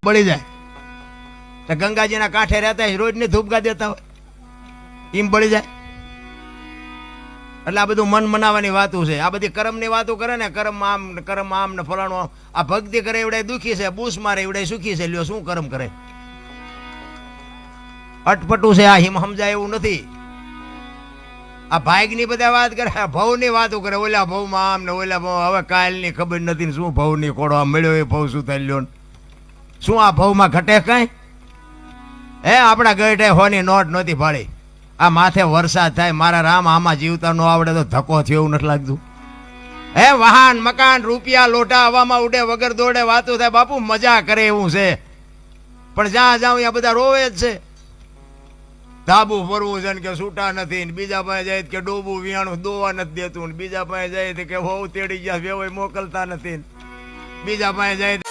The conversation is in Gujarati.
બળી જાય તો ગંગાજીના કાંઠે રહેતા હોય રોજની ધૂપગા દેતા હોય એમ બળી જાય. એટલે આ બધું મન મનાવાની વાતું છે. આ બધી કર્મની વાતો કરે ને, કર્મ આમ ને ફલાણું આમ. આ ભક્તિ કરે એવડે દુખી છે, બૂસ મારે એવડે સુખી છે. લ્યો શું કર્મ કરે? અટપટું છે આ. હિમ સમજાય એવું નથી. આ ભાગની બધા વાત કરે, ભવની વાતો કરે. ઓલા ભવમાં આમ ને ઓલા ભવ. હવે કાલની ખબર નથી ને શું ભવની કોડો આ મળ્યો એ ભવ શું થઈ લ્યો. શું આ ભવમાં ઘટે કઈ? હે આપણા ગઢે હોની નોટ નહોતી ભાળી. આ માથે વરસાદ થાય, મારા રામ આમાં જીવતા ન આવડે તો ધક્કો થયો એવું નથી લાગતું? હે વાહન મકાન રૂપિયા લોટા હવામાં ઉડે વગર દોડે વાતો થાય. બાપુ મજા કરે એવું છે, પણ જ્યાં જાઉં ત્યાં બધા રોવે જ છે. ધાબુ ફરવું છે ને કે છૂટા નથી, બીજા પાસે જાય કે ડોબું વિયાણું દોવા નથી દેતું, બીજા પાસે જાય કે હોવ તેડી ગયા વેવાય મોકલતા નથી, બીજા પાસે જાય